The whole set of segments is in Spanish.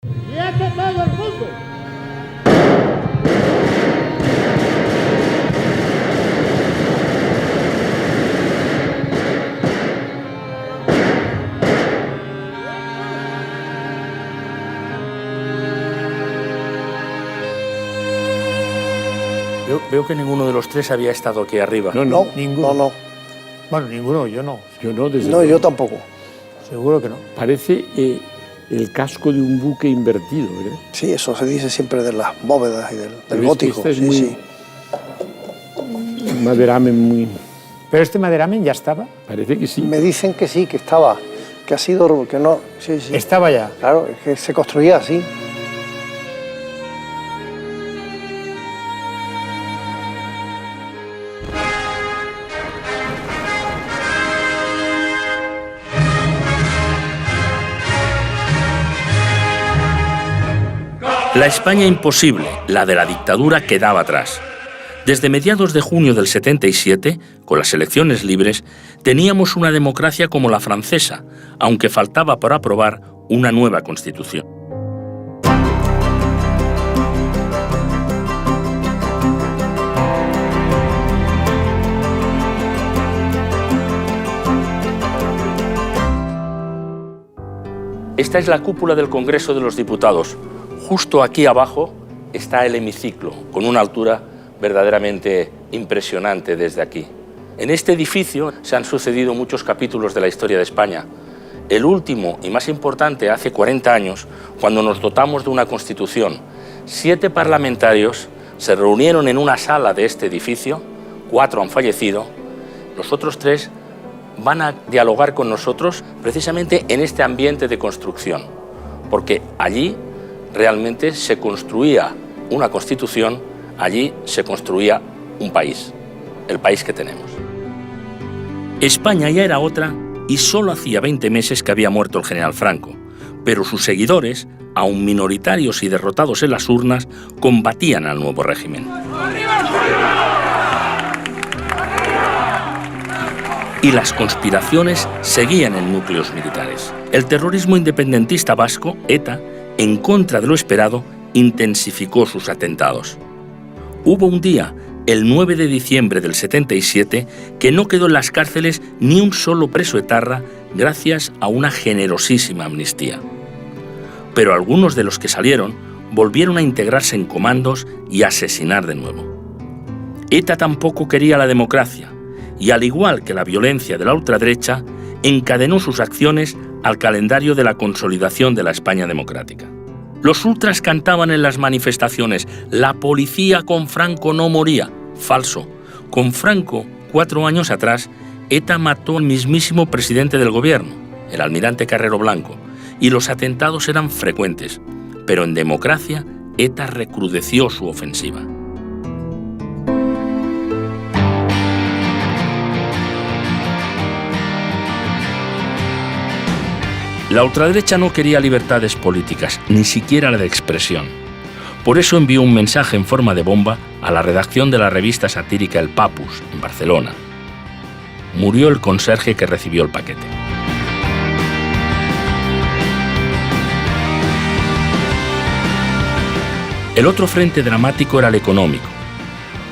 ¡Quieto todo el mundo! Veo que ninguno de los tres había estado aquí arriba. No, ninguno. no. Bueno, ninguno, yo no. Yo no, desde No, luego. yo tampoco. Seguro que no. Parece el casco de un buque invertido, ¿verdad? Sí, eso se dice siempre de las bóvedas y del Pero es que gótico. esta es Sí, muy- sí. Un maderamen muy... Pero este maderamen ya estaba. Parece que sí. Me dicen que sí, que estaba, que ha sido, que no, sí, sí. Estaba ya. Claro, es que se construía así. La España imposible, la de la dictadura, quedaba atrás. Desde mediados de junio del 77, con las elecciones libres, teníamos una democracia como la francesa, aunque faltaba por aprobar una nueva constitución. Esta es la cúpula del Congreso de los Diputados. Justo aquí abajo está el hemiciclo, con una altura verdaderamente impresionante desde aquí. En este edificio se han sucedido muchos capítulos de la historia de España. El último y más importante hace 40 años, cuando nos dotamos de una Constitución. 7 parlamentarios se reunieron en una sala de este edificio, 4 han fallecido, los otros 3 van a dialogar con nosotros precisamente en este ambiente de construcción, porque allí realmente se construía una Constitución, allí se construía un país, el país que tenemos. España ya era otra y solo hacía 20 meses que había muerto el general Franco, pero sus seguidores, aun minoritarios y derrotados en las urnas, combatían al nuevo régimen. Y las conspiraciones seguían en núcleos militares. El terrorismo independentista vasco, ETA, en contra de lo esperado, intensificó sus atentados. Hubo un día, el 9 de diciembre del 77, que no quedó en las cárceles ni un solo preso etarra gracias a una generosísima amnistía. Pero algunos de los que salieron volvieron a integrarse en comandos y a asesinar de nuevo. ETA tampoco quería la democracia y, al igual que la violencia de la ultraderecha, encadenó sus acciones al calendario de la consolidación de la España democrática. Los ultras cantaban en las manifestaciones: «La policía con Franco no moría». Falso. Con Franco, 4 años atrás, ETA mató al mismísimo presidente del gobierno, el almirante Carrero Blanco, y los atentados eran frecuentes. Pero en democracia, ETA recrudeció su ofensiva. La ultraderecha no quería libertades políticas, ni siquiera la de expresión. Por eso envió un mensaje en forma de bomba a la redacción de la revista satírica El Papus, en Barcelona. Murió el conserje que recibió el paquete. El otro frente dramático era el económico.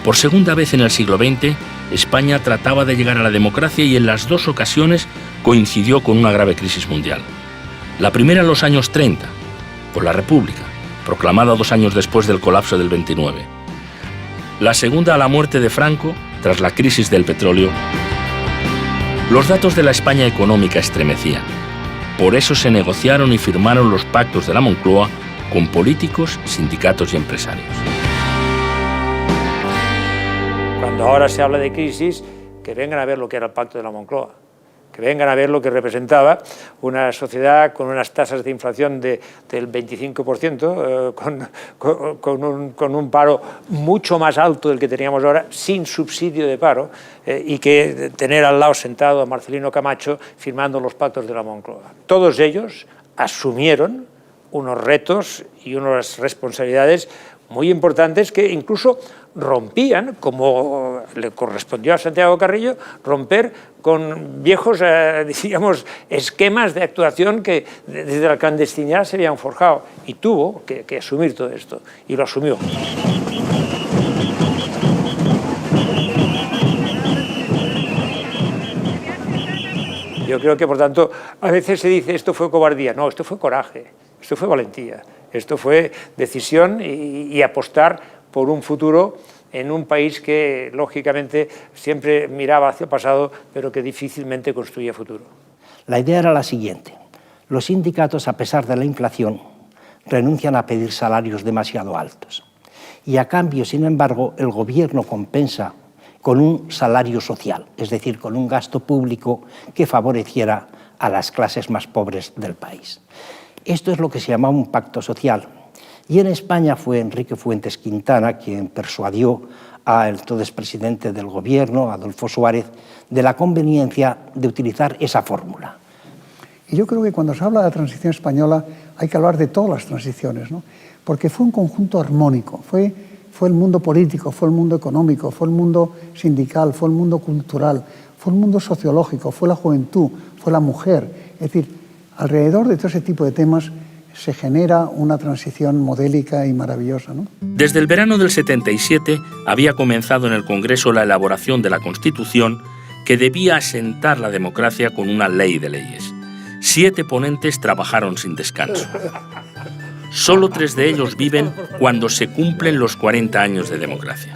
Por segunda vez en el siglo XX, España trataba de llegar a la democracia y en las 2 ocasiones coincidió con una grave crisis mundial. La primera en los años 30, por la República, proclamada 2 años después del colapso del 29. La segunda a la muerte de Franco, tras la crisis del petróleo. Los datos de la España económica estremecían. Por eso se negociaron y firmaron los pactos de la Moncloa con políticos, sindicatos y empresarios. Cuando ahora se habla de crisis, que vengan a ver lo que era el Pacto de la Moncloa, que vengan a ver lo que representaba una sociedad con unas tasas de inflación del 25%, con un paro mucho más alto del que teníamos ahora, sin subsidio de paro, y que tener al lado sentado a Marcelino Camacho firmando los pactos de la Moncloa. Todos ellos asumieron unos retos y unas responsabilidades muy importantes que incluso rompían, como le correspondió a Santiago Carrillo, romper con viejos, digamos, esquemas de actuación que desde la clandestinidad se habían forjado, y tuvo que asumir todo esto, y lo asumió. Yo creo que, por tanto, a veces se dice esto fue cobardía. No, esto fue coraje, esto fue valentía, esto fue decisión y apostar por un futuro en un país que, lógicamente, siempre miraba hacia el pasado, pero que difícilmente construía futuro. La idea era la siguiente. Los sindicatos, a pesar de la inflación, renuncian a pedir salarios demasiado altos. Y a cambio, sin embargo, el gobierno compensa con un salario social, es decir, con un gasto público que favoreciera a las clases más pobres del país. Esto es lo que se llama un pacto social. Y en España fue Enrique Fuentes Quintana quien persuadió al entonces presidente del gobierno, Adolfo Suárez, de la conveniencia de utilizar esa fórmula. Y yo creo que cuando se habla de la transición española hay que hablar de todas las transiciones, ¿no? Porque fue un conjunto armónico, fue el mundo político, fue el mundo económico, fue el mundo sindical, fue el mundo cultural, fue el mundo sociológico, fue la juventud, fue la mujer. Es decir, alrededor de todo ese tipo de temas se genera una transición modélica y maravillosa, ¿no? Desde el verano del 77 había comenzado en el Congreso la elaboración de la Constitución que debía asentar la democracia con una ley de leyes. 7 ponentes trabajaron sin descanso. Solo 3 de ellos viven cuando se cumplen los 40 años de democracia.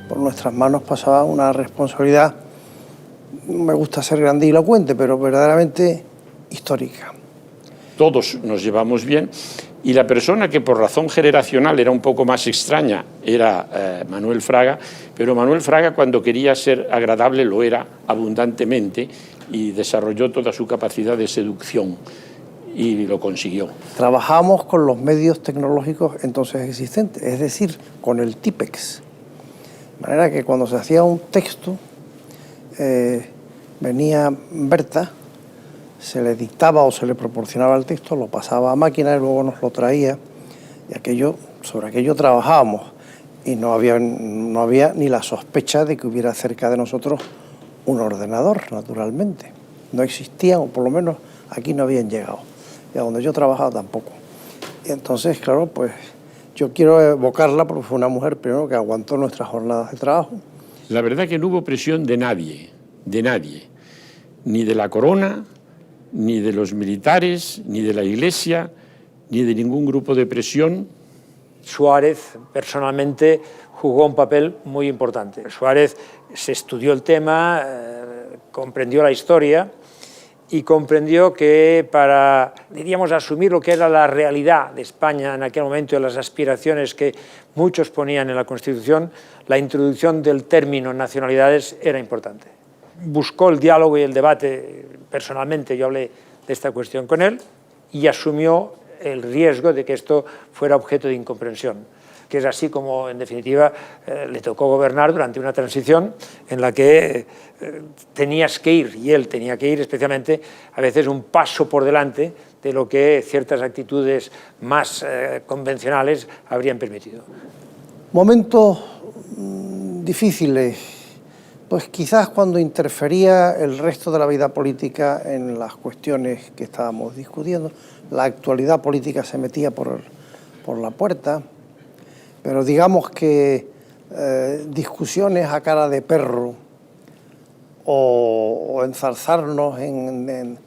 Por nuestras manos pasaba una responsabilidad, no me gusta ser grandilocuente, pero verdaderamente histórica. Todos nos llevamos bien y la persona que por razón generacional era un poco más extraña era Manuel Fraga, pero Manuel Fraga cuando quería ser agradable lo era abundantemente y desarrolló toda su capacidad de seducción y lo consiguió. Trabajamos con los medios tecnológicos entonces existentes, es decir, con el Tipex. De manera que cuando se hacía un texto, venía Berta, se le dictaba o se le proporcionaba el texto, lo pasaba a máquina y luego nos lo traía, y sobre aquello trabajábamos, y no había ni la sospecha de que hubiera cerca de nosotros un ordenador, naturalmente. No existían, o por lo menos aquí no habían llegado, y a donde yo trabajaba tampoco. Y entonces, claro, pues yo quiero evocarla porque fue una mujer primero que aguantó nuestras jornadas de trabajo. La verdad que no hubo presión de nadie, ni de la corona, ni de los militares, ni de la Iglesia, ni de ningún grupo de presión. Suárez, personalmente, jugó un papel muy importante. Suárez se estudió el tema, comprendió la historia y comprendió que para, diríamos, asumir lo que era la realidad de España en aquel momento y las aspiraciones que muchos ponían en la Constitución, la introducción del término nacionalidades era importante. Buscó el diálogo y el debate personalmente, yo hablé de esta cuestión con él y asumió el riesgo de que esto fuera objeto de incomprensión, que es así como, en definitiva, le tocó gobernar durante una transición en la que tenías que ir, y él tenía que ir especialmente, a veces un paso por delante de lo que ciertas actitudes más convencionales habrían permitido. Momentos difíciles, pues quizás cuando interfería el resto de la vida política en las cuestiones que estábamos discutiendo, la actualidad política se metía por la puerta, pero digamos que discusiones a cara de perro o enzarzarnos en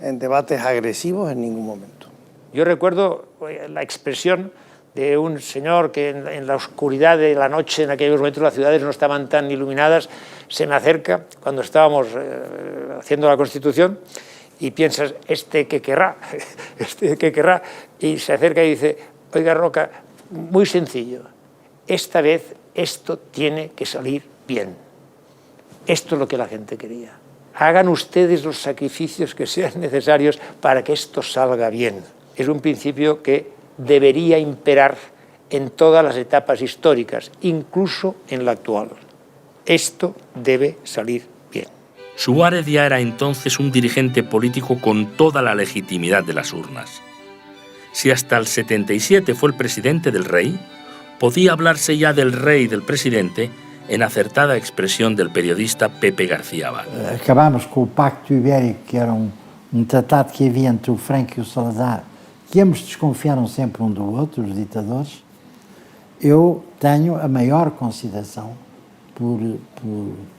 debates agresivos en ningún momento. Yo recuerdo la expresión de un señor que en la oscuridad de la noche, en aquellos momentos las ciudades no estaban tan iluminadas, se me acerca cuando estábamos haciendo la Constitución y piensas, ¿este qué querrá? ¿Este qué querrá? Y se acerca y dice, oiga Roca, muy sencillo, esta vez esto tiene que salir bien. Esto es lo que la gente quería. Hagan ustedes los sacrificios que sean necesarios para que esto salga bien. Es un principio que debería imperar en todas las etapas históricas, incluso en la actual. Esto debe salir bien. Suárez ya era entonces un dirigente político con toda la legitimidad de las urnas. Si hasta el 77 fue el presidente del rey, podía hablarse ya del rey y del presidente en acertada expresión del periodista Pepe García Abad. Acabámos com o Pacto Ibérico, que era tratado que havia entre o Franco e o Salazar, que ambos desconfiaram sempre um do outro, os ditadores. Eu tenho a maior consideração por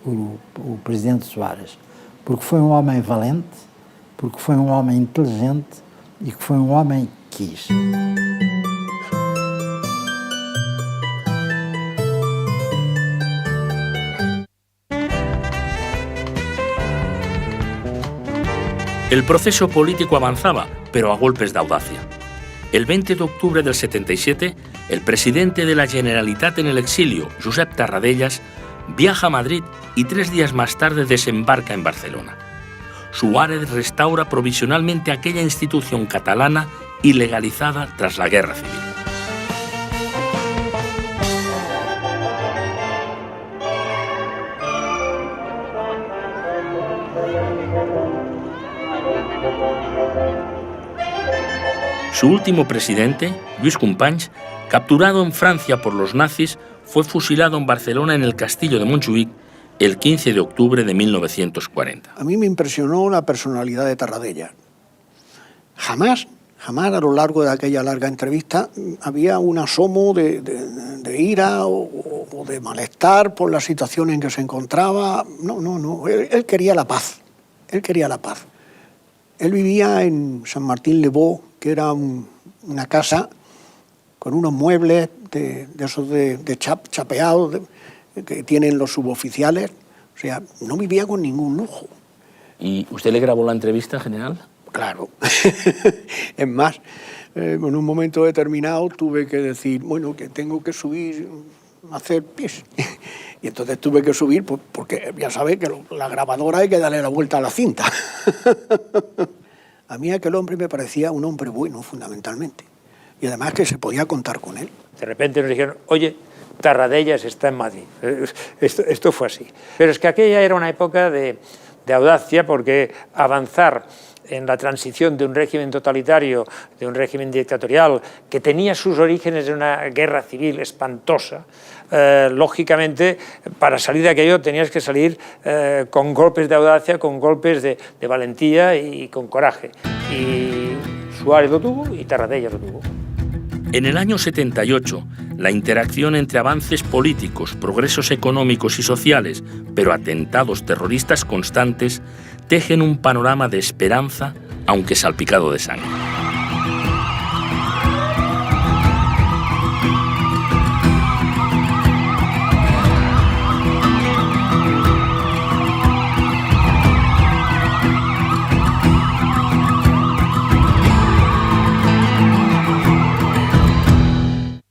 o presidente Soares, porque foi um homem valente, porque foi um homem inteligente e que foi um homem que quis. El proceso político avanzaba, pero a golpes de audacia. El 20 de octubre del 77, el presidente de la Generalitat en el exilio, Josep Tarradellas, viaja a Madrid y 3 días más tarde desembarca en Barcelona. Suárez restaura provisionalmente aquella institución catalana ilegalizada tras la Guerra Civil. Su último presidente, Lluís Companys, capturado en Francia por los nazis, fue fusilado en Barcelona en el castillo de Montjuïc el 15 de octubre de 1940. A mí me impresionó la personalidad de Tarradellas. Jamás a lo largo de aquella larga entrevista había un asomo de ira o de malestar por la situación en que se encontraba. No. Él quería la paz. Él quería la paz. Él vivía en San Martín-le-Beau, que era una casa con unos muebles de esos de chapeados que tienen los suboficiales. O sea, no vivía con ningún lujo. ¿Y usted le grabó la entrevista, general? Claro. Es más, en un momento determinado tuve que decir, bueno, que tengo que subir a hacer pis. Y entonces tuve que subir porque ya sabes que la grabadora hay que darle la vuelta a la cinta. A mí aquel hombre me parecía un hombre bueno, fundamentalmente. Y además que se podía contar con él. De repente nos dijeron, oye, Tarradellas está en Madrid. Esto fue así. Pero es que aquella era una época de audacia, porque avanzar en la transición de un régimen totalitario, de un régimen dictatorial, que tenía sus orígenes en una guerra civil espantosa, lógicamente, para salir de aquello tenías que salir con golpes de audacia, con golpes de valentía y con coraje. Y Suárez lo tuvo y Tarradellas lo tuvo. En el año 78, la interacción entre avances políticos, progresos económicos y sociales, pero atentados terroristas constantes, tejen un panorama de esperanza, aunque salpicado de sangre.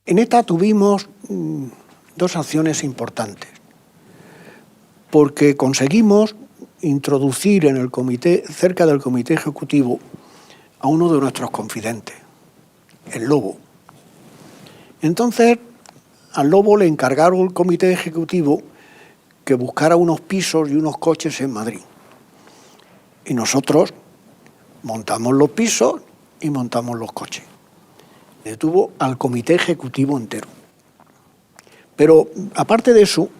En ETA tuvimos 2 acciones importantes, porque conseguimos introducir en el comité, cerca del comité ejecutivo, a uno de nuestros confidentes, el Lobo. Entonces, al Lobo le encargaron el comité ejecutivo que buscara unos pisos y unos coches en Madrid. Y nosotros montamos los pisos y montamos los coches. Detuvo al comité ejecutivo entero. Pero, aparte de eso,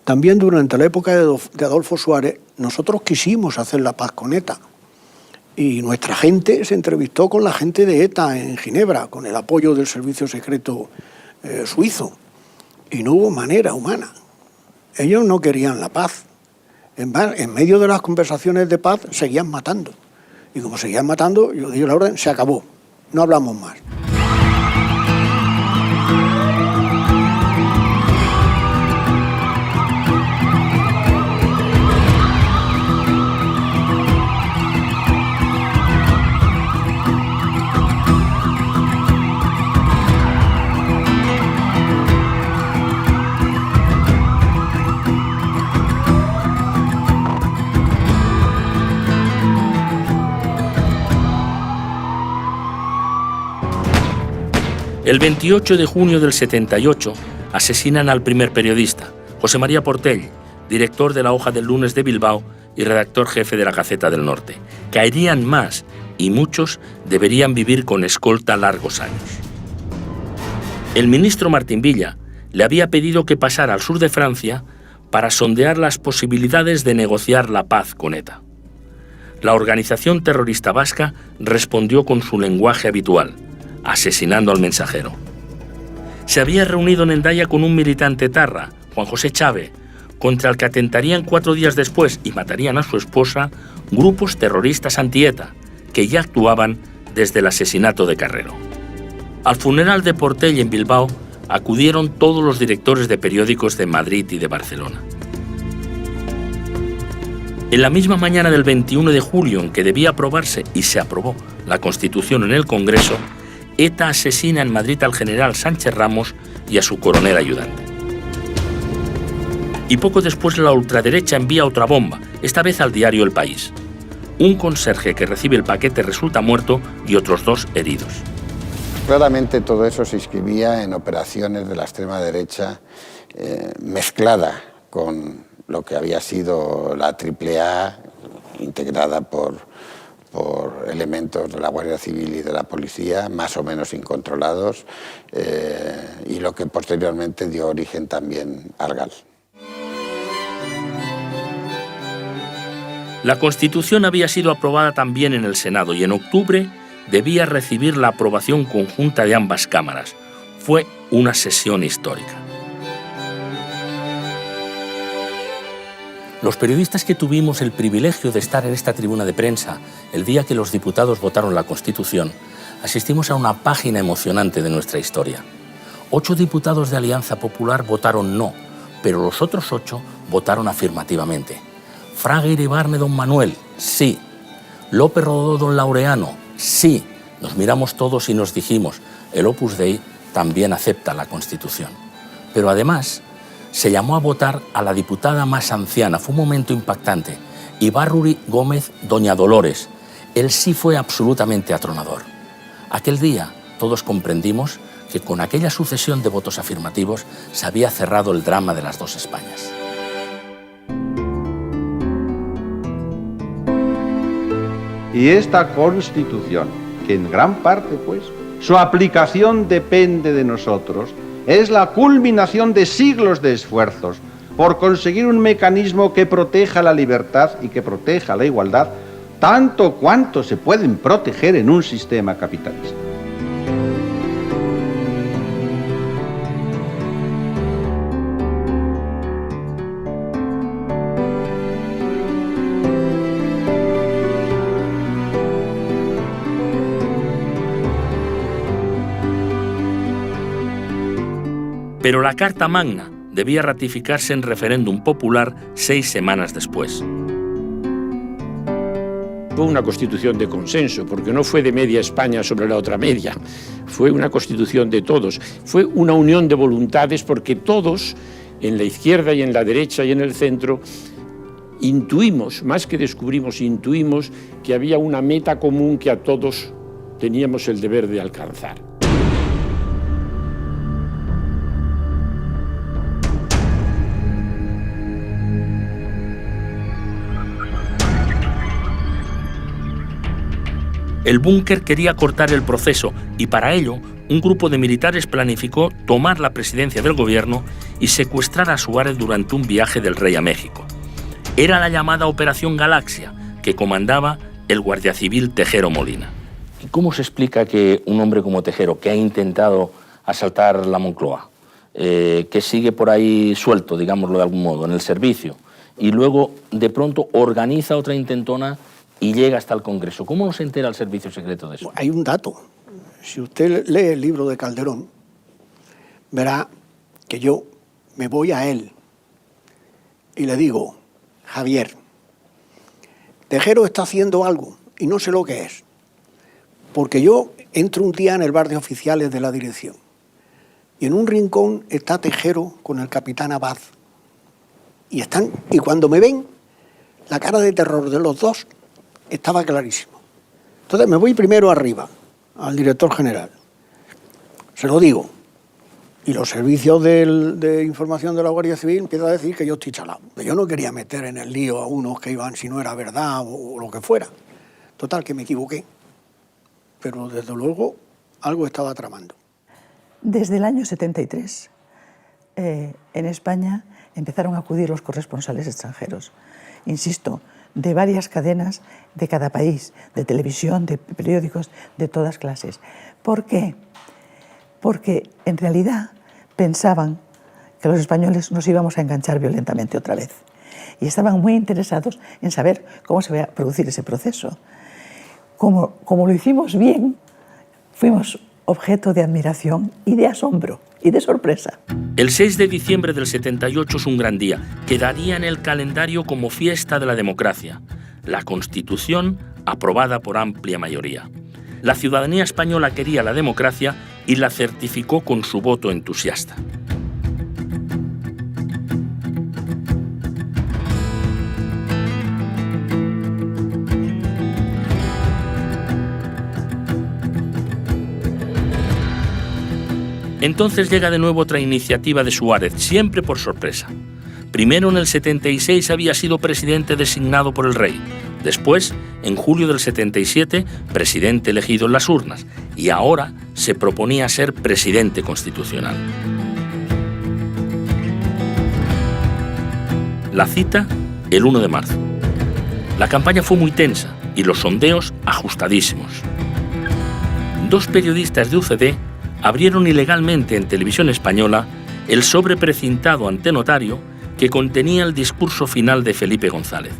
también durante la época de Adolfo Suárez, nosotros quisimos hacer la paz con ETA. Y nuestra gente se entrevistó con la gente de ETA en Ginebra, con el apoyo del servicio secreto suizo. Y no hubo manera humana. Ellos no querían la paz. En medio de las conversaciones de paz, seguían matando. Y como seguían matando, yo di la orden, se acabó. No hablamos más. El 28 de junio del 78 asesinan al primer periodista, José María Portell, director de la Hoja del Lunes de Bilbao y redactor jefe de la Gaceta del Norte. Caerían más y muchos deberían vivir con escolta largos años. El ministro Martín Villa le había pedido que pasara al sur de Francia para sondear las posibilidades de negociar la paz con ETA. La organización terrorista vasca respondió con su lenguaje habitual, asesinando al mensajero. Se había reunido en Hendaya con un militante etarra, Juan José Chávez, contra el que atentarían 4 días después y matarían a su esposa grupos terroristas anti-ETA, que ya actuaban desde el asesinato de Carrero. Al funeral de Portell en Bilbao acudieron todos los directores de periódicos de Madrid y de Barcelona. En la misma mañana del 21 de julio, en que debía aprobarse y se aprobó la Constitución en el Congreso, ETA asesina en Madrid al general Sánchez Ramos y a su coronel ayudante. Y poco después la ultraderecha envía otra bomba, esta vez al diario El País. Un conserje que recibe el paquete resulta muerto y otros 2 heridos. Claramente todo eso se inscribía en operaciones de la extrema derecha mezclada con lo que había sido la AAA, integrada por elementos de la Guardia Civil y de la Policía, más o menos incontrolados, y lo que posteriormente dio origen también al GAL. La Constitución había sido aprobada también en el Senado y en octubre debía recibir la aprobación conjunta de ambas cámaras. Fue una sesión histórica. Los periodistas que tuvimos el privilegio de estar en esta tribuna de prensa el día que los diputados votaron la Constitución, asistimos a una página emocionante de nuestra historia. 8 diputados de Alianza Popular votaron no, pero los otros 8 votaron afirmativamente. Fraga Iribarne don Manuel, sí. López Rodó don Laureano, sí. Nos miramos todos y nos dijimos, el Opus Dei también acepta la Constitución. Pero además, se llamó a votar a la diputada más anciana, fue un momento impactante, Ibarruri Gómez doña Dolores. El sí fue absolutamente atronador. Aquel día todos comprendimos que con aquella sucesión de votos afirmativos se había cerrado el drama de las 2 Españas. Y esta Constitución, que en gran parte, pues, su aplicación depende de nosotros, es la culminación de siglos de esfuerzos por conseguir un mecanismo que proteja la libertad y que proteja la igualdad, tanto cuanto se pueden proteger en un sistema capitalista. Pero la Carta Magna debía ratificarse en referéndum popular 6 semanas después. Fue una constitución de consenso, porque no fue de media España sobre la otra media, fue una constitución de todos, fue una unión de voluntades porque todos, en la izquierda y en la derecha y en el centro, intuimos, más que descubrimos, intuimos que había una meta común que a todos teníamos el deber de alcanzar. El búnker quería cortar el proceso y para ello un grupo de militares planificó tomar la presidencia del gobierno y secuestrar a Suárez durante un viaje del rey a México. Era la llamada Operación Galaxia, que comandaba el guardia civil Tejero Molina. ¿Y cómo se explica que un hombre como Tejero, que ha intentado asaltar la Moncloa, que sigue por ahí suelto, digámoslo de algún modo, en el servicio, y luego de pronto organiza otra intentona y llega hasta el Congreso? ¿Cómo no se entera el servicio secreto de eso? Hay un dato. Si usted lee el libro de Calderón, verá que yo me voy a él y le digo, Javier, Tejero está haciendo algo y no sé lo que es. Porque yo entro un día en el bar de oficiales de la dirección y en un rincón está Tejero con el capitán Abad. Y cuando me ven, la cara de terror de los dos estaba clarísimo. Entonces me voy primero arriba, al director general. Se lo digo. Y los servicios de información de la Guardia Civil empiezan a decir que yo estoy chalado. Yo no quería meter en el lío a unos que iban si no era verdad o lo que fuera. Total, que me equivoqué. Pero desde luego algo estaba tramando. Desde el año 73, en España empezaron a acudir los corresponsales extranjeros, insisto, de varias cadenas de cada país, de televisión, de periódicos, de todas clases. ¿Por qué? Porque en realidad pensaban que los españoles nos íbamos a enganchar violentamente otra vez y estaban muy interesados en saber cómo se iba a producir ese proceso. Como lo hicimos bien, fuimos objeto de admiración y de asombro y de sorpresa. El 6 de diciembre del 78 es un gran día. Quedaría en el calendario como fiesta de la democracia. La Constitución aprobada por amplia mayoría. La ciudadanía española quería la democracia y la certificó con su voto entusiasta. Entonces llega de nuevo otra iniciativa de Suárez, siempre por sorpresa. Primero, en el 76 había sido presidente designado por el rey. Después, en julio del 77, presidente elegido en las urnas. Y ahora se proponía ser presidente constitucional. La cita, el 1 de marzo. La campaña fue muy tensa y los sondeos ajustadísimos. Dos periodistas de UCD abrieron ilegalmente en televisión española el sobre precintado ante notario que contenía el discurso final de Felipe González.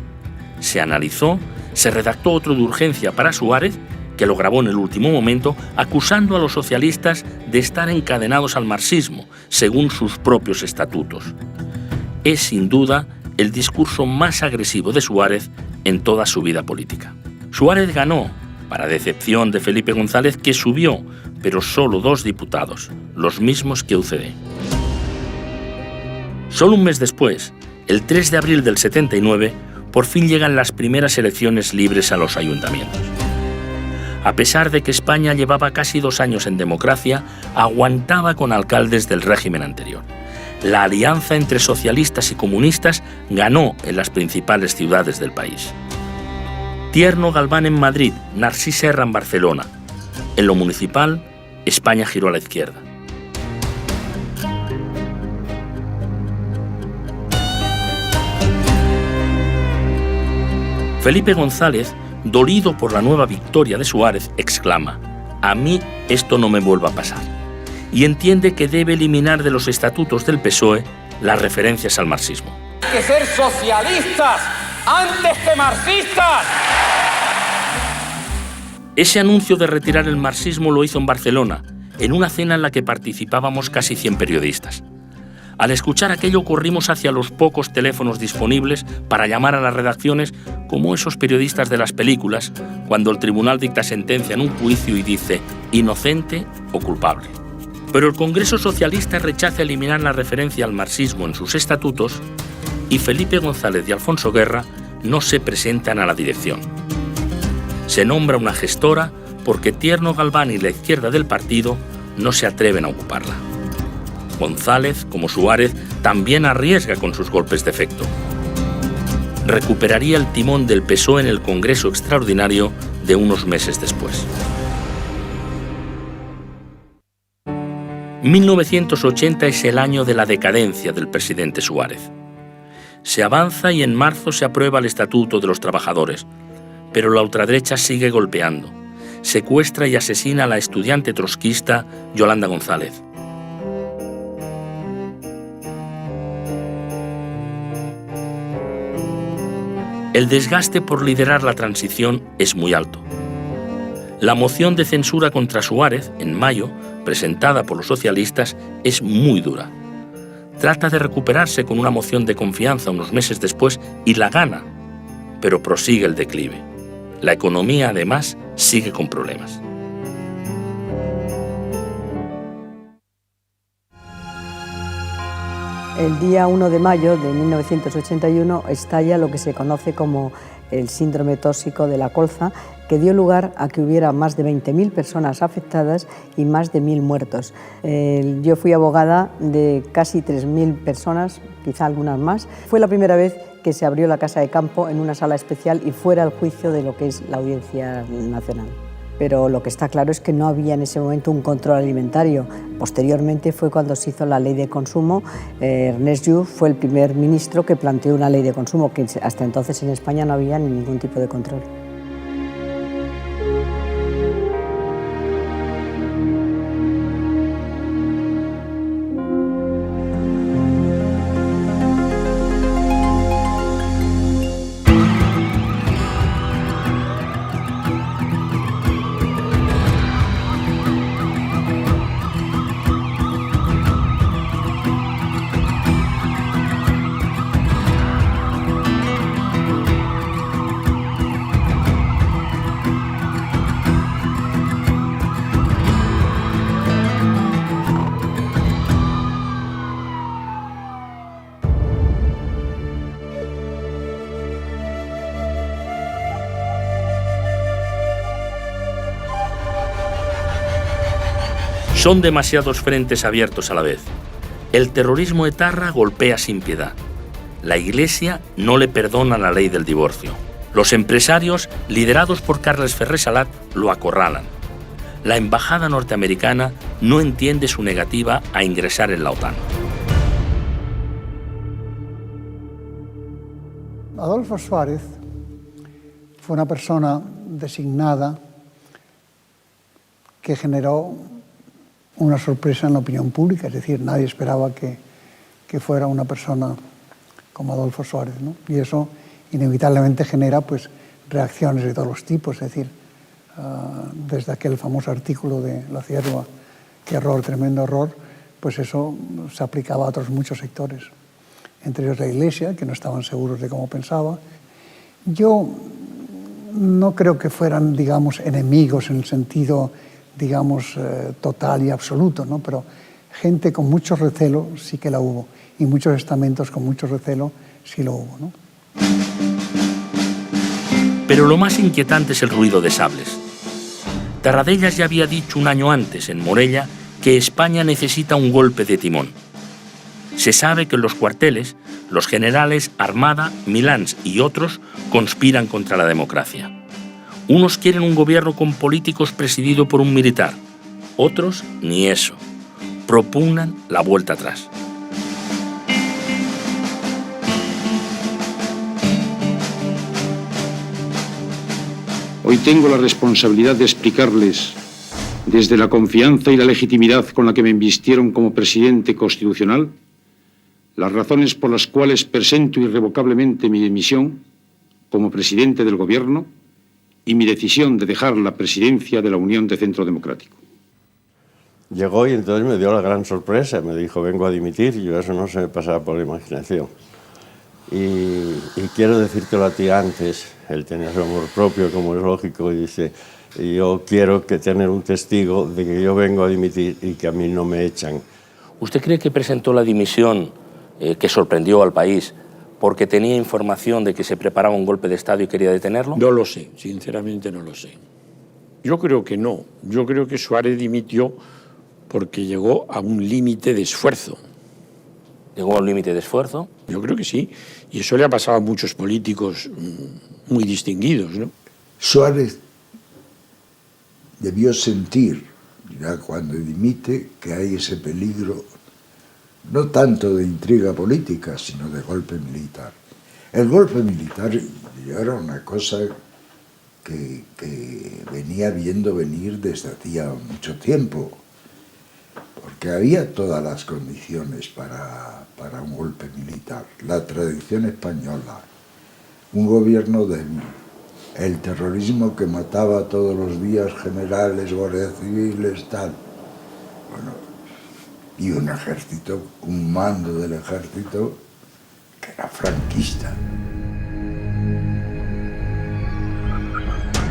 Se analizó, se redactó otro de urgencia para Suárez, que lo grabó en el último momento, acusando a los socialistas de estar encadenados al marxismo, según sus propios estatutos. Es sin duda el discurso más agresivo de Suárez en toda su vida política. Suárez ganó, para decepción de Felipe González, que subió, pero solo 2 diputados, los mismos que UCD. Solo un mes después, el 3 de abril del 79, por fin llegan las primeras elecciones libres a los ayuntamientos. A pesar de que España llevaba casi 2 años en democracia, aguantaba con alcaldes del régimen anterior. La alianza entre socialistas y comunistas ganó en las principales ciudades del país. Tierno Galván en Madrid, Narcís Serra en Barcelona. En lo municipal, España giró a la izquierda. Felipe González, dolido por la nueva victoria de Suárez, exclama: «A mí esto no me vuelva a pasar», y entiende que debe eliminar de los estatutos del PSOE las referencias al marxismo. Hay que ser socialistas antes que marxistas. Ese anuncio de retirar el marxismo lo hizo en Barcelona, en una cena en la que participábamos casi 100 periodistas. Al escuchar aquello corrimos hacia los pocos teléfonos disponibles para llamar a las redacciones, como esos periodistas de las películas, cuando el tribunal dicta sentencia en un juicio y dice inocente o culpable. Pero el Congreso Socialista rechaza eliminar la referencia al marxismo en sus estatutos y Felipe González y Alfonso Guerra no se presentan a la dirección. Se nombra una gestora porque Tierno Galván y la izquierda del partido no se atreven a ocuparla. González, como Suárez, también arriesga con sus golpes de efecto. Recuperaría el timón del PSOE en el Congreso Extraordinario de unos meses después. 1980 es el año de la decadencia del presidente Suárez. Se avanza y en marzo se aprueba el Estatuto de los Trabajadores, pero la ultraderecha sigue golpeando. Secuestra y asesina a la estudiante trotskista Yolanda González. El desgaste por liderar la transición es muy alto. La moción de censura contra Suárez, en mayo, presentada por los socialistas, es muy dura. Trata de recuperarse con una moción de confianza unos meses después y la gana, pero prosigue el declive. La economía, además, sigue con problemas. El día 1 de mayo de 1981 estalla lo que se conoce como el síndrome tóxico de la colza, que dio lugar a que hubiera más de 20.000 personas afectadas y más de 1.000 muertos. Yo fui abogada de casi 3.000 personas, quizá algunas más. Fue la primera vez que se abrió la casa de campo en una sala especial y fuera el juicio de lo que es la Audiencia Nacional. pero lo que está claro es que no había en ese momento un control alimentario. Posteriormente fue cuando se hizo la ley de consumo. Ernest Lluch fue el primer ministro que planteó una ley de consumo, que hasta entonces en España no había ningún tipo de control. Son demasiados frentes abiertos a la vez. El terrorismo etarra golpea sin piedad. La Iglesia no le perdona la ley del divorcio. Los empresarios, liderados por Carles Ferrer Salat, lo acorralan. La embajada norteamericana no entiende su negativa a ingresar en la OTAN. Adolfo Suárez fue una persona designada que generó una sorpresa en la opinión pública, es decir, nadie esperaba que fuera una persona como Adolfo Suárez, ¿no? Y eso inevitablemente genera pues, reacciones de todos los tipos, es decir, desde aquel famoso artículo de La Cierva, qué error, tremendo error, pues eso se aplicaba a otros muchos sectores, entre ellos la Iglesia, que no estaban seguros de cómo pensaba. Yo no creo que fueran, digamos, enemigos en el sentido, digamos, total y absoluto, ¿no? Pero gente con mucho recelo sí que la hubo, y muchos estamentos con mucho recelo sí lo hubo, ¿no? Pero lo más inquietante es el ruido de sables. Tarradellas ya había dicho un año antes, en Morella, que España necesita un golpe de timón. Se sabe que en los cuarteles, los generales Armada, Milans y otros conspiran contra la democracia. Unos quieren un gobierno con políticos presidido por un militar, otros ni eso. Propugnan la vuelta atrás. Hoy tengo la responsabilidad de explicarles, desde la confianza y la legitimidad con la que me invistieron como presidente constitucional, las razones por las cuales presento irrevocablemente mi dimisión como presidente del Gobierno y mi decisión de dejar la presidencia de la Unión de Centro Democrático. Llegó y entonces me dio la gran sorpresa, me dijo, vengo a dimitir, y yo eso no se me pasaba por la imaginación. Y quiero decírtelo a ti antes, él tenía su amor propio, como es lógico, y dice, yo quiero que tener un testigo de que yo vengo a dimitir y que a mí no me echan. ¿Usted cree que presentó la dimisión que sorprendió al país porque tenía información de que se preparaba un golpe de Estado y quería detenerlo? No lo sé, sinceramente no lo sé. Yo creo que no. Yo creo que Suárez dimitió porque llegó a un límite de esfuerzo. ¿Llegó a un límite de esfuerzo? Yo creo que sí. Y eso le ha pasado a muchos políticos muy distinguidos, ¿no? Suárez debió sentir, ya cuando dimite, que hay ese peligro, no tanto de intriga política, sino de golpe militar. El golpe militar era una cosa que venía viendo venir desde hacía mucho tiempo, porque había todas las condiciones para un golpe militar. La tradición española, un gobierno débil, el terrorismo que mataba todos los días generales, guardias civiles, tal. Bueno, y un ejército, un mando del ejército que era franquista.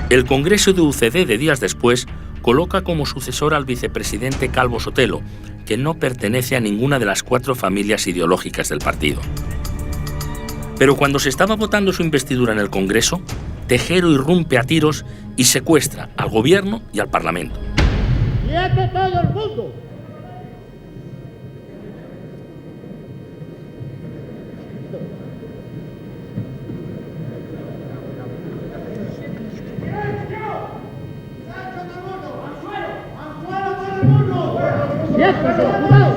El Congreso de UCD de días después coloca como sucesor al vicepresidente Calvo Sotelo, que no pertenece a ninguna de las 4 familias ideológicas del partido. Pero cuando se estaba votando su investidura en el Congreso, Tejero irrumpe a tiros y secuestra al gobierno y al Parlamento. ¡Quieto todo el mundo! ¡Quietos, jurados!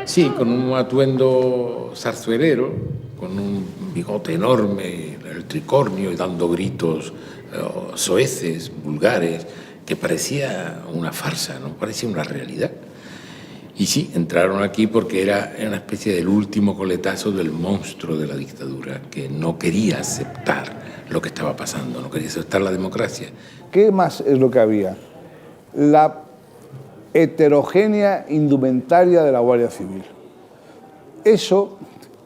Sí, con un atuendo zarzuelero, con un bigote enorme, el tricornio y dando gritos soeces, vulgares, que parecía una farsa, no parecía una realidad. Y sí, entraron aquí porque era una especie del último coletazo del monstruo de la dictadura, que no quería aceptar lo que estaba pasando, no quería aceptar la democracia. ¿Qué más es lo que había? La heterogénea indumentaria de la Guardia Civil. Eso,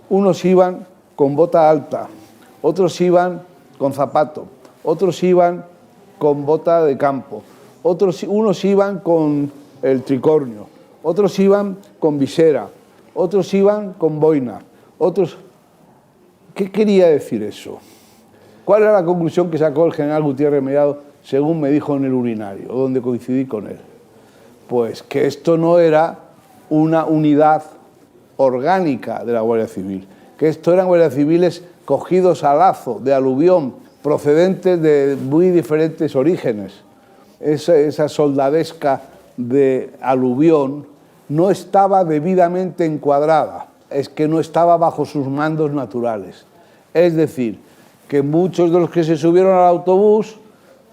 unos iban con bota alta, otros iban con zapato, otros iban con bota de campo, unos iban con el tricornio, otros iban con visera, otros iban con boina, otros... ¿Qué quería decir eso? ¿Cuál era la conclusión que sacó el general Gutiérrez Mellado, según me dijo en el urinario, donde coincidí con él? Pues que esto no era una unidad orgánica de la Guardia Civil, que esto eran guardias civiles cogidos a lazo, de aluvión, procedentes de muy diferentes orígenes. Esa soldadesca de aluvión no estaba debidamente encuadrada, es que no estaba bajo sus mandos naturales. Es decir, que muchos de los que se subieron al autobús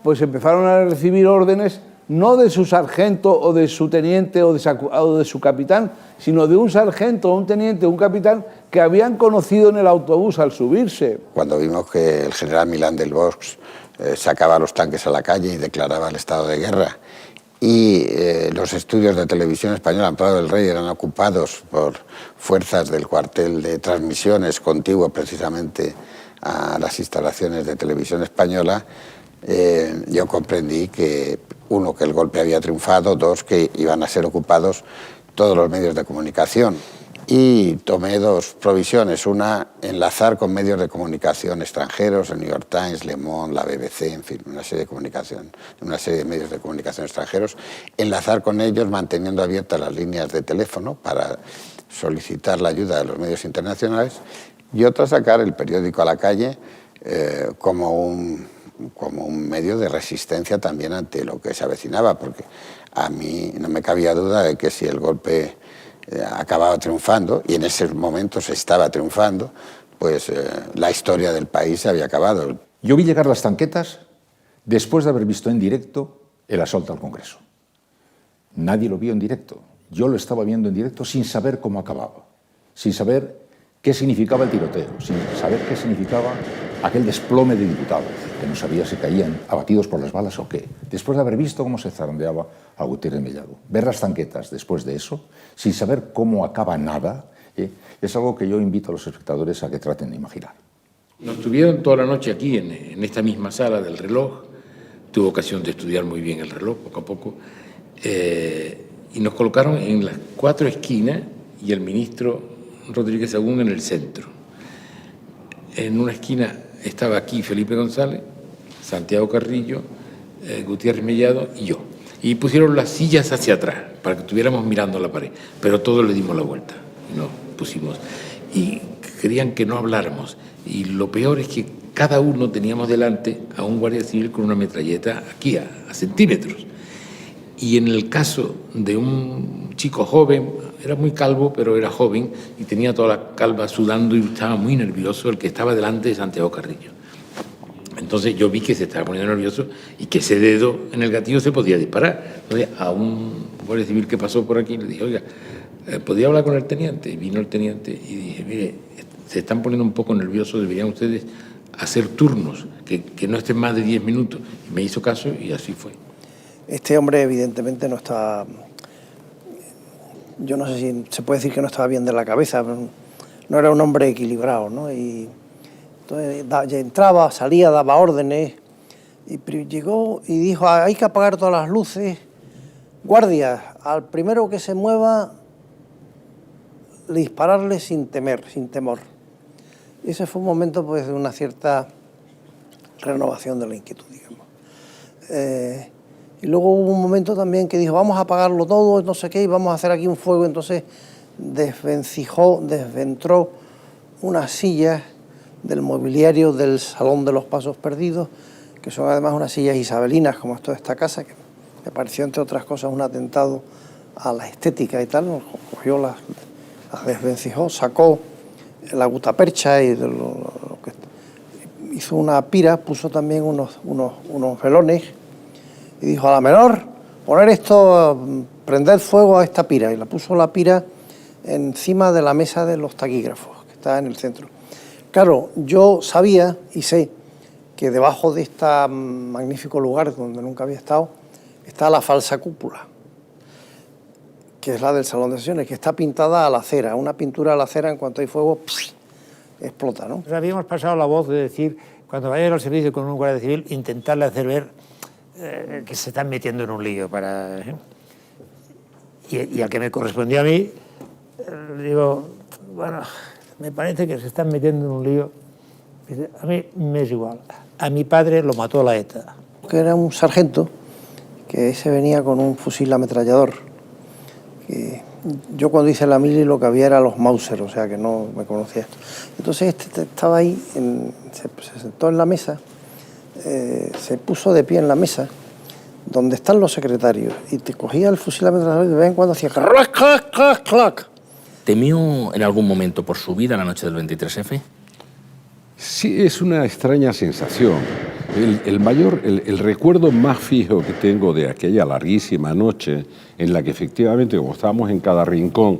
pues empezaron a recibir órdenes no de su sargento o de su teniente o de su capitán, sino de un sargento, un teniente, un capitán que habían conocido en el autobús al subirse. Cuando vimos que el general Milán del Bosch sacaba los tanques a la calle y declaraba el estado de guerra, y los estudios de televisión española Amparo del Rey eran ocupados por fuerzas del cuartel de transmisiones contiguo precisamente a las instalaciones de televisión española, yo comprendí que, uno, que el golpe había triunfado, dos, que iban a ser ocupados todos los medios de comunicación. Y tomé dos provisiones, una, enlazar con medios de comunicación extranjeros, el New York Times, Le Monde, la BBC, en fin, una serie de medios de comunicación extranjeros, enlazar con ellos manteniendo abiertas las líneas de teléfono para solicitar la ayuda de los medios internacionales, y otra, sacar el periódico a la calle como un medio de resistencia también ante lo que se avecinaba, porque a mí no me cabía duda de que si el golpe acababa triunfando, y en ese momento se estaba triunfando, pues la historia del país se había acabado. Yo vi llegar las tanquetas después de haber visto en directo el asalto al Congreso. Nadie lo vio en directo. Yo lo estaba viendo en directo sin saber cómo acababa, sin saber qué significaba el tiroteo, sin saber qué significaba aquel desplome de diputados, que no sabía si caían abatidos por las balas o qué. Después de haber visto cómo se zarandeaba a Gutiérrez Mellado, ver las tanquetas después de eso, sin saber cómo acaba nada, es algo que yo invito a los espectadores a que traten de imaginar. Nos tuvieron toda la noche aquí, en esta misma sala del reloj. Tuve ocasión de estudiar muy bien el reloj, poco a poco, y nos colocaron en las 4 esquinas y el ministro Rodríguez Sagún en el centro. En una esquina estaba aquí Felipe González, Santiago Carrillo, Gutiérrez Mellado y yo. Y pusieron las sillas hacia atrás para que estuviéramos mirando la pared, pero todos le dimos la vuelta y nos pusimos. Y querían que no habláramos. Y lo peor es que cada uno teníamos delante a un guardia civil con una metralleta aquí a centímetros. Y en el caso de un chico joven, era muy calvo, pero era joven y tenía toda la calva sudando y estaba muy nervioso, el que estaba delante de Santiago Carrillo. Entonces yo vi que se estaba poniendo nervioso y que ese dedo en el gatillo se podía disparar. Entonces a un guardia civil que pasó por aquí le dije, oiga, ¿podría hablar con el teniente? Y vino el teniente y dije, mire, se están poniendo un poco nerviosos, deberían ustedes hacer turnos, que no estén más de 10 minutos. Y me hizo caso y así fue. Este hombre evidentemente no estaba, yo no sé si se puede decir que no estaba bien de la cabeza, no era un hombre equilibrado, ¿no? Y entonces ya entraba, salía, daba órdenes, y llegó y dijo, hay que apagar todas las luces, guardias, al primero que se mueva, dispararle sin temor. Y ese fue un momento pues de una cierta renovación de la inquietud, digamos. Y luego hubo un momento también que dijo, vamos a apagarlo todo, no sé qué, y vamos a hacer aquí un fuego. Entonces desventró unas sillas del mobiliario del Salón de los Pasos Perdidos, que son además unas sillas isabelinas, como es toda esta casa, que me pareció, entre otras cosas, un atentado a la estética y tal. Cogió las desvencijó, sacó la gutapercha y lo que hizo una pira, puso también unos velones y dijo a la menor, poner esto, prender fuego a esta pira, y la puso la pira encima de la mesa de los taquígrafos, que está en el centro. Claro, yo sabía y sé que debajo de este magnífico lugar, donde nunca había estado, está la falsa cúpula, que es la del Salón de Sesiones, que está pintada a la cera. Una pintura a la cera, en cuanto hay fuego, explota, ¿no? Pues habíamos pasado la voz de decir, cuando vayan al servicio con un guardia civil, intentarle hacer ver que se están metiendo en un lío. Y al que me correspondió a mí, digo, bueno, me parece que se están metiendo en un lío. Dice, a mí me es igual. A mi padre lo mató la ETA. Que era un sargento que se venía con un fusil ametrallador. Yo cuando hice la mili lo que había era los Mauser, o sea que no me conocía. Entonces este estaba ahí, se sentó en la mesa, se puso de pie en la mesa, donde están los secretarios, y te cogía el fusil ametrallador y de vez en cuando hacía clac, clac, clac, clac. ¿Temió en algún momento por su vida la noche del 23F? Sí, es una extraña sensación. El recuerdo más fijo que tengo de aquella larguísima noche, en la que efectivamente, como estábamos en cada rincón,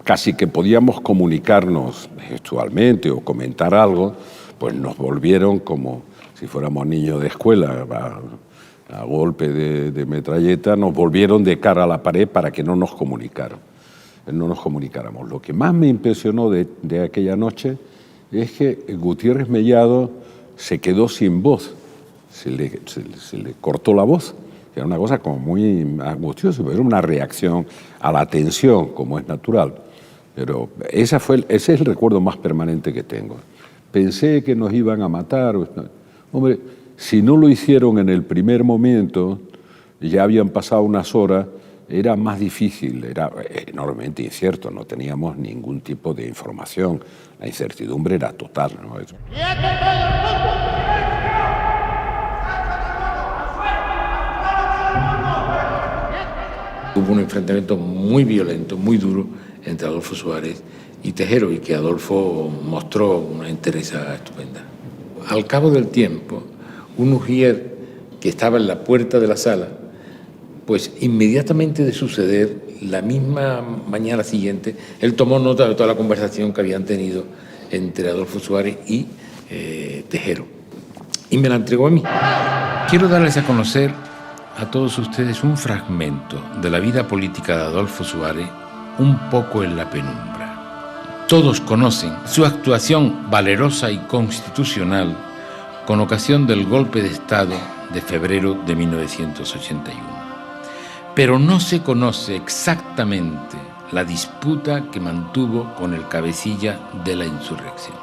casi que podíamos comunicarnos gestualmente o comentar algo, pues nos volvieron como si fuéramos niños de escuela, a golpe de metralleta, nos volvieron de cara a la pared para que no nos comunicáramos. Lo que más me impresionó de aquella noche es que Gutiérrez Mellado se quedó sin voz, se le cortó la voz. Era una cosa como muy angustiosa, pero era una reacción a la tensión, como es natural. Pero ese es el recuerdo más permanente que tengo. Pensé que nos iban a matar. Hombre, si no lo hicieron en el primer momento, ya habían pasado unas horas, era más difícil, era enormemente incierto, no teníamos ningún tipo de información, la incertidumbre era total, ¿no? Hubo un enfrentamiento muy violento, muy duro, entre Adolfo Suárez y Tejero, y que Adolfo mostró una entereza estupenda. Al cabo del tiempo, un ujier que estaba en la puerta de la sala, pues inmediatamente de suceder, la misma mañana siguiente, él tomó nota de toda la conversación que habían tenido entre Adolfo Suárez y Tejero, y me la entregó a mí. Quiero darles a conocer a todos ustedes un fragmento de la vida política de Adolfo Suárez, un poco en la penumbra. Todos conocen su actuación valerosa y constitucional con ocasión del golpe de Estado de febrero de 1981. Pero no se conoce exactamente la disputa que mantuvo con el cabecilla de la insurrección.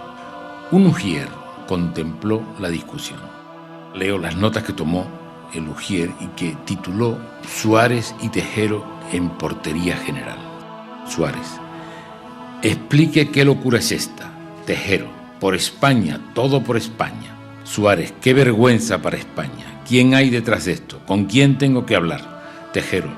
Un ujier contempló la discusión. Leo las notas que tomó el ujier y que tituló Suárez y Tejero en portería general. Suárez: explique qué locura es esta. Tejero: por España, todo por España. Suárez: qué vergüenza para España. ¿Quién hay detrás de esto? ¿Con quién tengo que hablar? Tejero: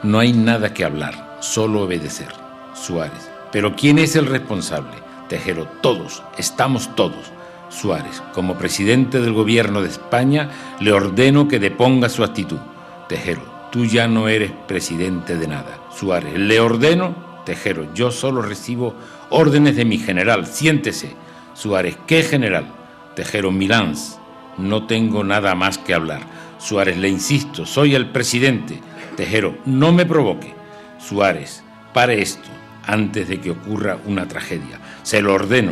no hay nada que hablar, solo obedecer. Suárez: ¿pero quién es el responsable? Tejero: todos, estamos todos. Suárez: como presidente del gobierno de España, le ordeno que deponga su actitud. Tejero: tú ya no eres presidente de nada. Suárez: le ordeno. Tejero: yo solo recibo órdenes de mi general, siéntese. Suárez: ¿qué general? Tejero: Milans. No tengo nada más que hablar. Suárez: le insisto, soy el presidente. Tejero: no me provoque. Suárez: pare esto antes de que ocurra una tragedia. Se lo ordeno.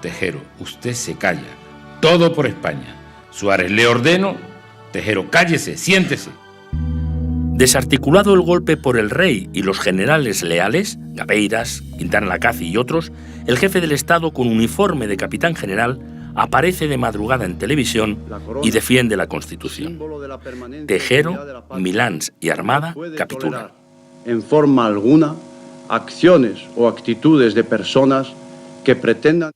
Tejero: usted se calla. Todo por España. Suárez: le ordeno. Tejero: cállese, siéntese. Desarticulado el golpe por el rey y los generales leales, Gabeiras, Quintana Lacazi y otros, el jefe del Estado, con uniforme de capitán general, aparece de madrugada en televisión y defiende la Constitución. Tejero, Milans y Armada capitulan. En forma alguna, acciones o actitudes de personas que pretendan...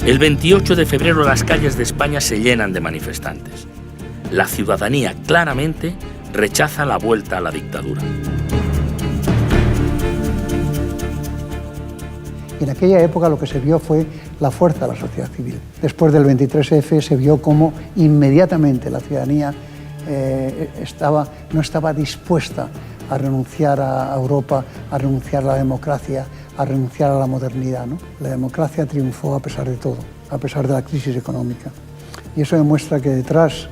El 28 de febrero las calles de España se llenan de manifestantes. La ciudadanía claramente rechaza la vuelta a la dictadura. En aquella época lo que se vio fue la fuerza de la sociedad civil. Después del 23F se vio cómo inmediatamente la ciudadanía no estaba dispuesta a renunciar a Europa, a renunciar a la democracia, a renunciar a la modernidad, ¿no? La democracia triunfó a pesar de todo, a pesar de la crisis económica. Y eso demuestra que detrás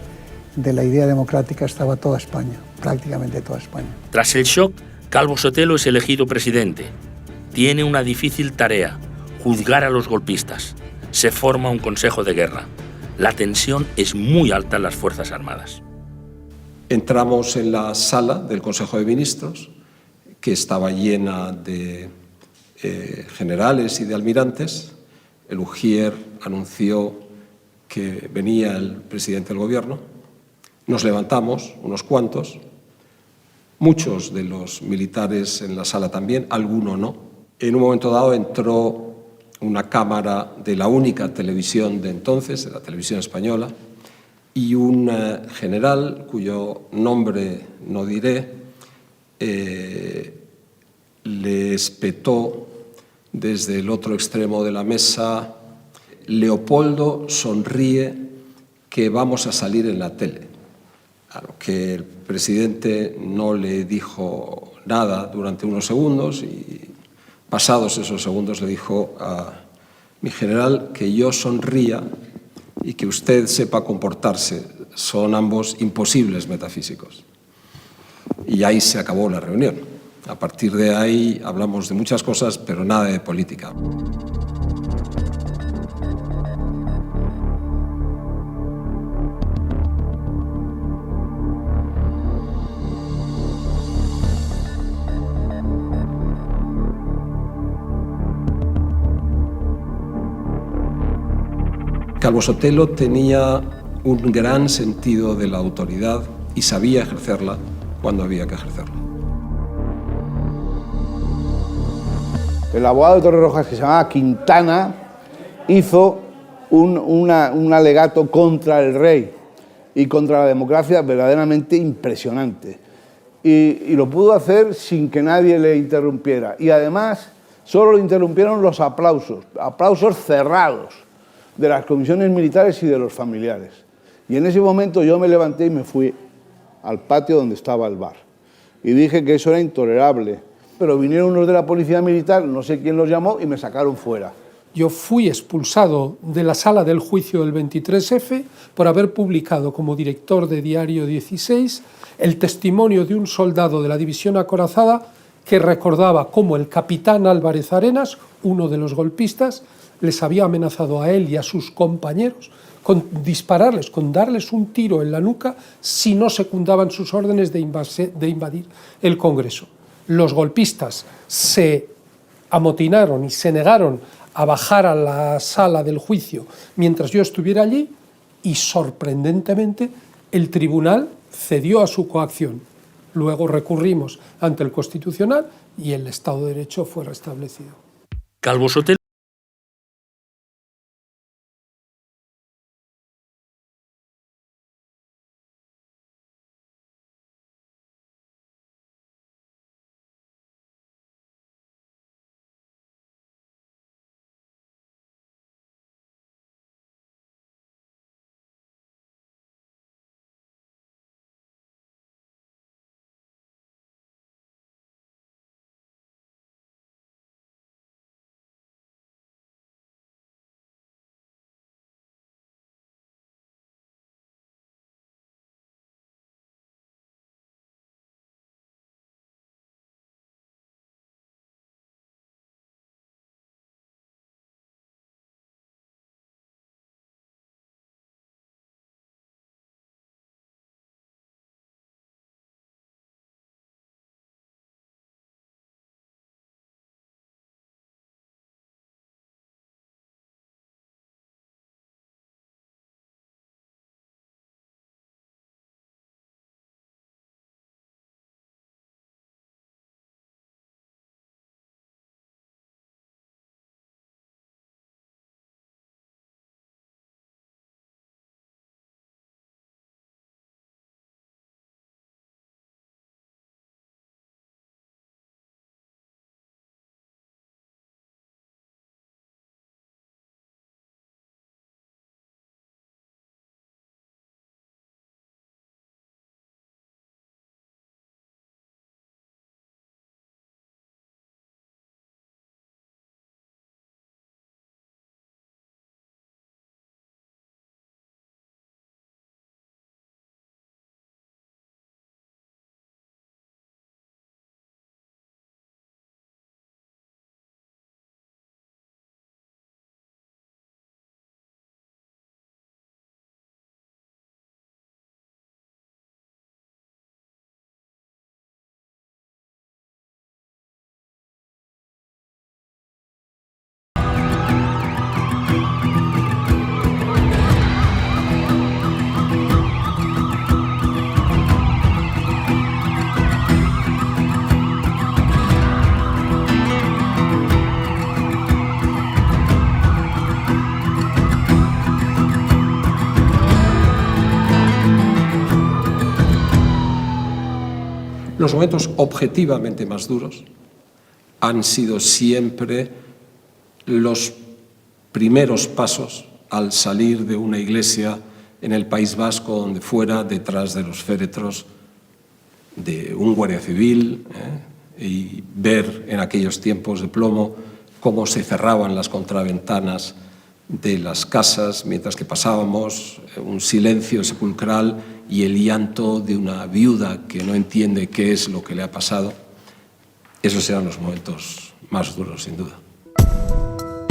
de la idea democrática estaba toda España, prácticamente toda España. Tras el shock, Calvo Sotelo es elegido presidente. Tiene una difícil tarea, juzgar a los golpistas. Se forma un consejo de guerra. La tensión es muy alta en las Fuerzas Armadas. Entramos en la sala del Consejo de Ministros, que estaba llena de generales y de almirantes. El Ujier anunció que venía el presidente del gobierno. Nos levantamos, unos cuantos, muchos de los militares en la sala también, algunos no. En un momento dado entró una cámara de la única televisión de entonces, de la televisión española, y un general, cuyo nombre no diré, le espetó desde el otro extremo de la mesa: Leopoldo, sonríe, que vamos a salir en la tele. A lo que el presidente no le dijo nada durante unos segundos y pasados esos segundos le dijo a mi general que yo sonría y que usted sepa comportarse. Son ambos imposibles metafísicos. Y ahí se acabó la reunión. A partir de ahí hablamos de muchas cosas, pero nada de política. Calvo Sotelo tenía un gran sentido de la autoridad y sabía ejercerla cuando había que ejercerla. El abogado de Torrerojas, que se llamaba Quintana, hizo un alegato contra el rey y contra la democracia verdaderamente impresionante. Y lo pudo hacer sin que nadie le interrumpiera. Y además solo le interrumpieron los aplausos cerrados de las comisiones militares y de los familiares. Y en ese momento yo me levanté y me fui al patio donde estaba el bar. Y dije que eso era intolerable. Pero vinieron unos de la policía militar, no sé quién los llamó, y me sacaron fuera. Yo fui expulsado de la sala del juicio del 23F por haber publicado como director de Diario 16 el testimonio de un soldado de la división acorazada que recordaba cómo el capitán Álvarez Arenas, uno de los golpistas, les había amenazado a él y a sus compañeros con dispararles, con darles un tiro en la nuca si no secundaban sus órdenes de invadir el Congreso. Los golpistas se amotinaron y se negaron a bajar a la sala del juicio mientras yo estuviera allí y, sorprendentemente, el tribunal cedió a su coacción. Luego recurrimos ante el Constitucional y el Estado de Derecho fue restablecido. Calvo Sotelo Los momentos objetivamente más duros han sido siempre los primeros pasos al salir de una iglesia en el País Vasco, donde fuera detrás de los féretros de un guardia civil, y ver en aquellos tiempos de plomo cómo se cerraban las contraventanas de las casas mientras que pasábamos, un silencio sepulcral y el llanto de una viuda que no entiende qué es lo que le ha pasado. Esos eran los momentos más duros, sin duda.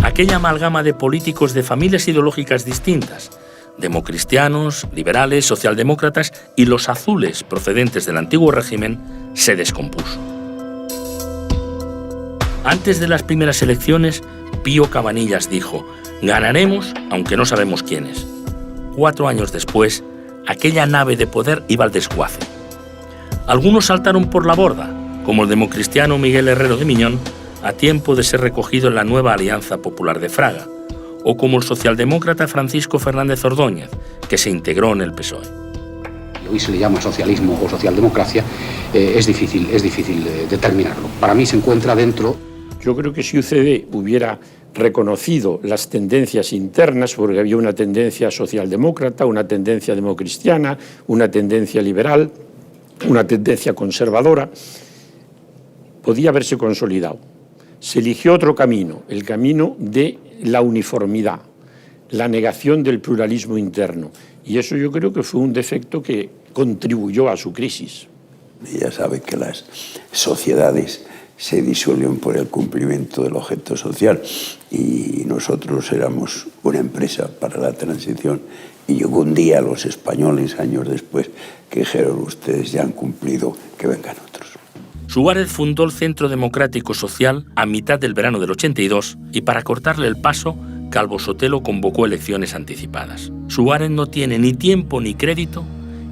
Aquella amalgama de políticos de familias ideológicas distintas, democristianos, liberales, socialdemócratas y los azules procedentes del antiguo régimen, se descompuso. Antes de las primeras elecciones, Pío Cabanillas dijo: ganaremos, aunque no sabemos quiénes. 4 años después, aquella nave de poder iba al desguace. Algunos saltaron por la borda, como el democristiano Miguel Herrero de Miñón, a tiempo de ser recogido en la nueva Alianza Popular de Fraga, o como el socialdemócrata Francisco Fernández Ordóñez, que se integró en el PSOE. Hoy se le llama socialismo o socialdemocracia, es difícil determinarlo. Para mí se encuentra dentro... Yo creo que si UCD hubiera reconocido las tendencias internas, porque había una tendencia socialdemócrata, una tendencia democristiana, una tendencia liberal, una tendencia conservadora, podía haberse consolidado. Se eligió otro camino, el camino de la uniformidad, la negación del pluralismo interno. Y eso yo creo que fue un defecto que contribuyó a su crisis. Ya sabe que las sociedades se disuelven por el cumplimiento del objeto social y nosotros éramos una empresa para la transición y llegó un día los españoles, años después, que dijeron: ustedes ya han cumplido, que vengan otros. Suárez fundó el Centro Democrático Social a mitad del verano del 82 y para cortarle el paso, Calvo Sotelo convocó elecciones anticipadas. Suárez no tiene ni tiempo ni crédito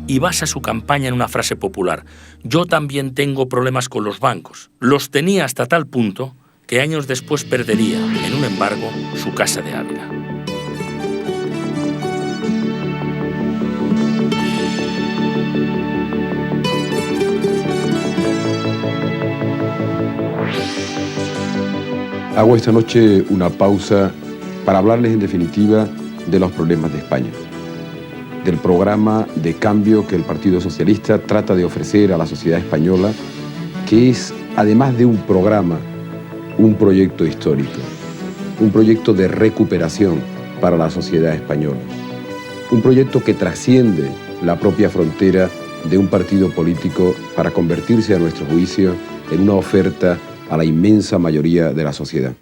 y basa su campaña en una frase popular: yo también tengo problemas con los bancos. Los tenía hasta tal punto que años después perdería, en un embargo, su casa de Ávila. Hago esta noche una pausa para hablarles en definitiva de los problemas de España, del programa de cambio que el Partido Socialista trata de ofrecer a la sociedad española, que es, además de un programa, un proyecto histórico, un proyecto de recuperación para la sociedad española, un proyecto que trasciende la propia frontera de un partido político para convertirse, a nuestro juicio, en una oferta a la inmensa mayoría de la sociedad.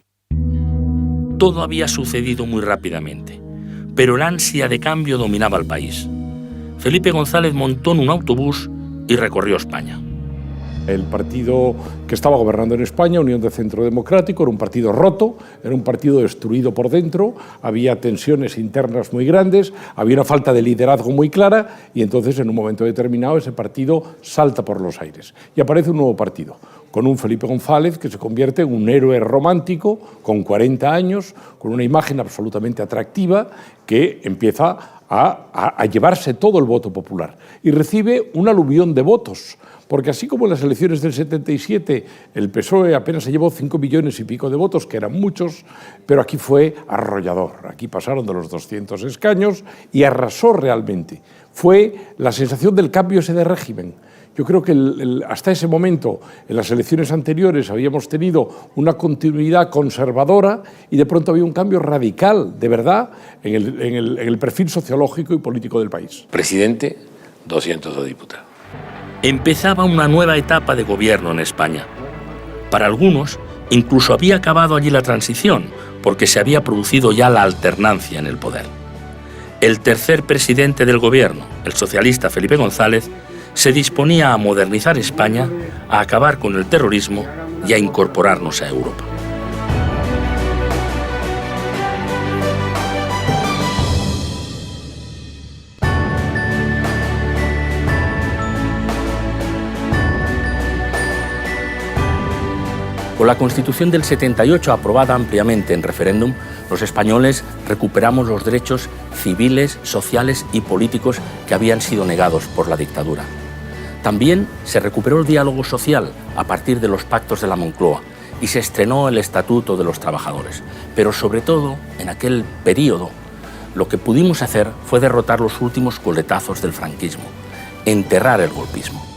Todo había sucedido muy rápidamente, pero el ansia de cambio dominaba al país. Felipe González montó en un autobús y recorrió España. El partido que estaba gobernando en España, Unión de Centro Democrático, era un partido roto, era un partido destruido por dentro, había tensiones internas muy grandes, había una falta de liderazgo muy clara y entonces en un momento determinado ese partido salta por los aires y aparece un nuevo partido, con un Felipe González que se convierte en un héroe romántico con 40 años, con una imagen absolutamente atractiva que empieza a llevarse todo el voto popular y recibe un aluvión de votos, porque así como en las elecciones del 77 el PSOE apenas se llevó 5 millones y pico de votos, que eran muchos, pero aquí fue arrollador, aquí pasaron de los 200 escaños y arrasó realmente. Fue la sensación del cambio ese de régimen. Yo creo que hasta ese momento, en las elecciones anteriores, habíamos tenido una continuidad conservadora y de pronto había un cambio radical, de verdad, en el perfil sociológico y político del país. Presidente, 202 diputados. Empezaba una nueva etapa de gobierno en España. Para algunos, incluso había acabado allí la transición, porque se había producido ya la alternancia en el poder. El tercer presidente del gobierno, el socialista Felipe González, se disponía a modernizar España, a acabar con el terrorismo y a incorporarnos a Europa. Con la Constitución del 78 aprobada ampliamente en referéndum, los españoles recuperamos los derechos civiles, sociales y políticos que habían sido negados por la dictadura. También se recuperó el diálogo social a partir de los pactos de la Moncloa y se estrenó el Estatuto de los Trabajadores. Pero sobre todo, en aquel periodo, lo que pudimos hacer fue derrotar los últimos coletazos del franquismo, enterrar el golpismo.